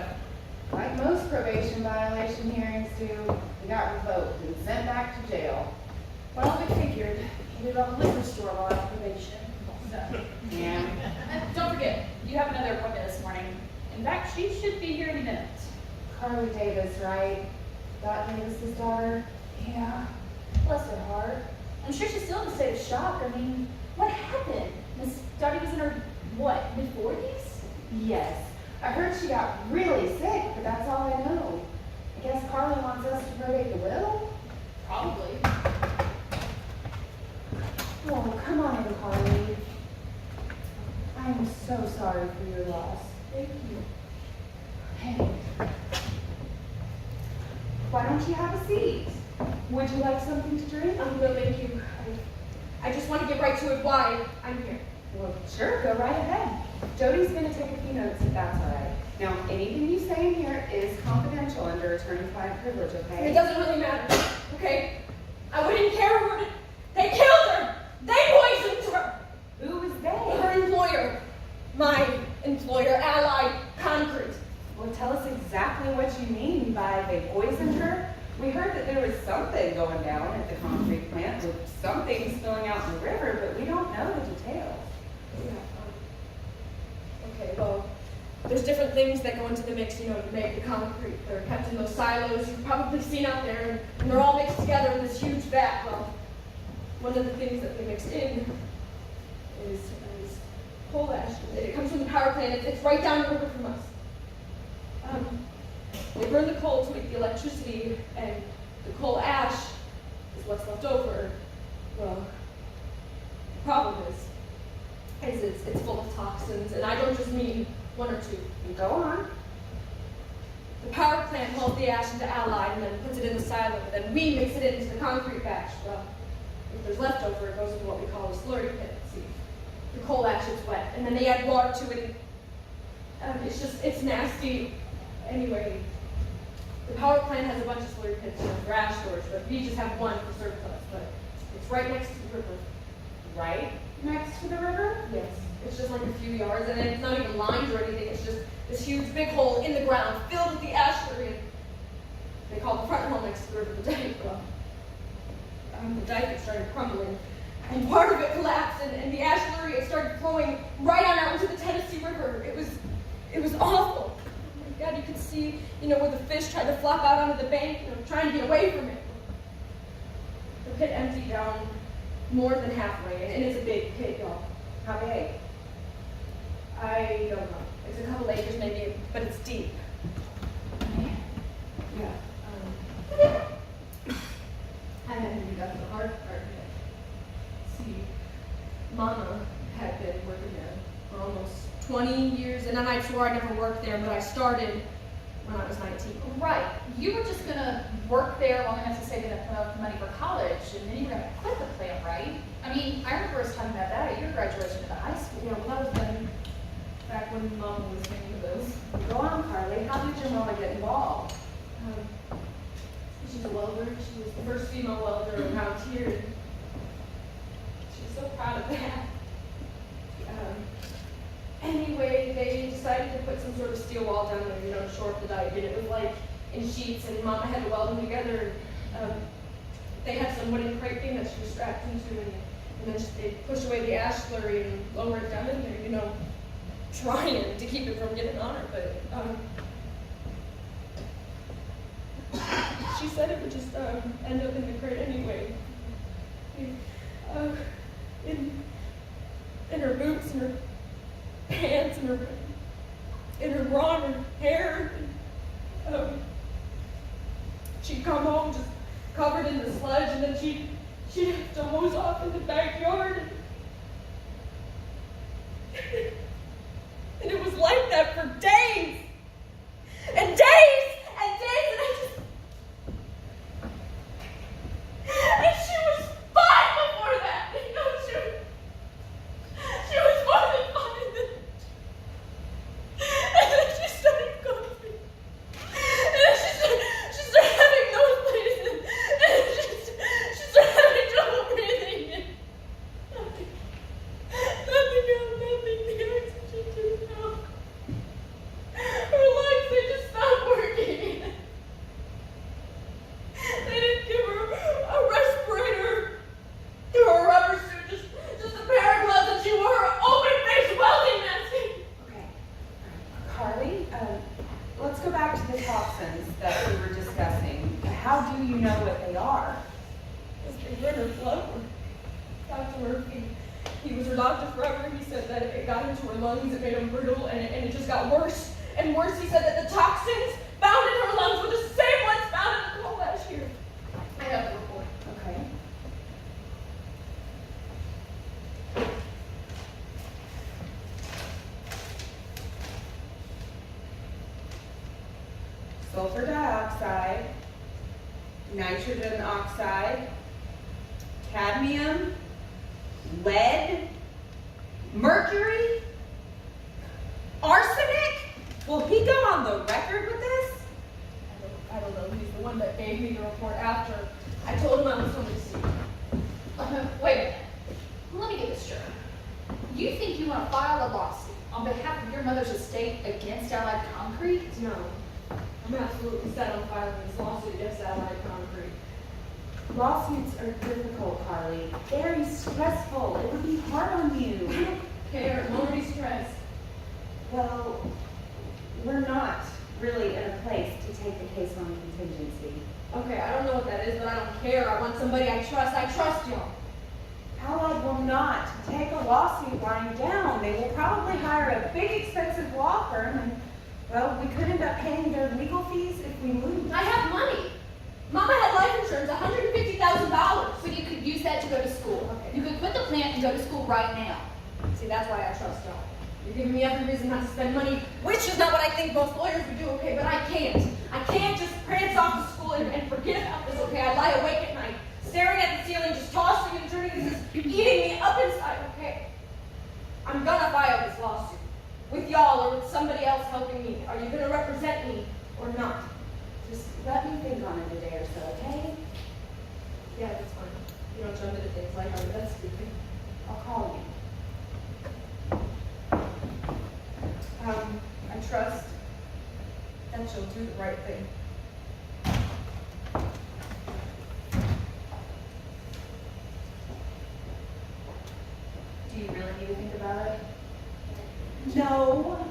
go? Like most probation violation hearings do, we got revoked and sent back to jail. Well, we figured. We did on the liquor store while on probation. So. Yeah. And don't forget, you have another appointment this morning. In fact, she should be here any minute. Carly Davis, right? Dot Davis's daughter? Yeah. Bless her heart. I'm sure she's still in a state of shock. I mean, what happened? Miss Dottie was in her, what, mid-40s? Yes. I heard she got really sick, but that's all I know. I guess Carly wants us to probate the will? Probably. Oh, come on in, Carly. I am so sorry for your loss. Thank you. Hey. Why don't you have a seat? Would you like something to drink? No, thank you. I just want to get right to it why I'm here. Well, sure, go right ahead. Jody's going to take a few notes if that's all right. Now, anything you say in here is confidential under attorney-client privilege, okay? It doesn't really matter, okay? I wouldn't care who did. They killed her! They poisoned her! Who was they? Her employer. My employer, Allied Concrete. Well, tell us exactly what you mean by they poisoned her. We heard that there was something going down at the concrete plant with something spilling out in the river, but we don't know the details. Yeah, okay, well, there's different things that go into the mix, you know, to make the concrete. They're kept in those silos you've probably seen out there, and they're all mixed together in this huge vat. Well, one of the things that they mixed in is coal ash. It comes from the power plant. It's right down the river from us. They burn the coal to make the electricity, and the coal ash is what's left over. Well, the problem is it's full of toxins, and I don't just mean one or two. You go on. The power plant hauls the ash into Allied and then puts it in the silo, and then we mix it into the concrete batch. Well, if there's leftover, it goes into what we call a slurry pit. See, the coal ash is wet, and then they add water to it, and it's nasty. Anyway, the power plant has a bunch of slurry pits for ash storage, but we just have one for surplus. But it's right next to the river. Right next to the river? Yes. It's just like a few yards, and it's not even lined or anything. It's just this huge big hole in the ground filled with the ash slurry. They call the front hole next to the river the dike. Well, the dike had started crumbling, and part of it collapsed, and the ash slurry it started flowing right on out into the Tennessee River. It was awful. Oh my God, you could see, you know, where the fish tried to flop out onto the bank, you know, trying to get away from it. The pit emptied down more than halfway, and it's a big pit, y'all. How big? I don't know. It's a couple acres maybe, but it's deep. Yeah. And then we got the hard part of it. See, Mama had been working there for almost 20 years, and then I swore I never worked there, but I started when I was 19. Right. You were just going to work there long enough to save enough money for college, and then you were going to quit the plant, right? I mean, I remember us talking about that at your graduation at the high school. Yeah, well, that was back when Mama was thinking of those. Go on, Carly. How did your mama get involved? She's a welder. She was the first female welder around here. And she's so proud of that. Anyway, they decided to put some sort of steel wall down there, you know, to shore up the dike. And it was like in sheets, and Mama had to weld them together. They had some wooden crate thing that she was strapped into, and then they pushed away the ash slurry and lower it down in there, you know, trying to keep it from getting on her. But she said it would just end up in the crate anyway. In her boots and her pants and her bra and her hair. She'd come home just covered in the sludge, and then she'd have to hose off in the backyard. And it was like that for days and days and days, and and she was fine before that. You know, she was more than fine. And then she started coughing. And then she started having nosebleeds. And she started having trouble breathing. got into her lungs, it made them brittle, and it just got worse and worse. He said that the toxins found in her lungs were the same ones found in the coal ash here. I have the report. Okay. Sulfur dioxide, nitrogen oxide, cadmium, lead, mercury, arsenic? Will he go on the record with this? I don't know. He's the one that gave me the report after I told him I was going to see. Wait a minute. Let me get this straight. You think you want to file a lawsuit on behalf of your mother's estate against Allied Concrete? No. I'm absolutely set on filing this lawsuit against Allied Concrete. Lawsuits are difficult, Carly. Very stressful. It would be hard on you. I don't care. I'm already stressed. Well, we're not really in a place to take the case on contingency. Okay, I don't know what that is, but I don't care. I want somebody I trust. I trust y'all. Allied will not take a lawsuit lying down. They will probably hire a big expensive law firm and, well, we could end up paying their legal fees if we lose. I have money. Mama had life insurance, $150,000. So you could use that to go to school. Okay. You could quit the plant and go to school right now. See, that's why I trust y'all. You're giving me every reason not to spend money, which is not what I think most lawyers would do, okay? But I can't. I can't just prance off to school and forget about this, okay? I lie awake at night, staring at the ceiling, just tossing and turning. This is eating me up inside, okay? I'm gonna file this lawsuit. With y'all or with somebody else helping me. Are you gonna represent me or not? Just let me think on it a day or so, okay? Yeah, that's fine. You don't jump into things like, oh, that's stupid. I'll call you. I trust that you'll do the right thing. Do you really need to think about it? No,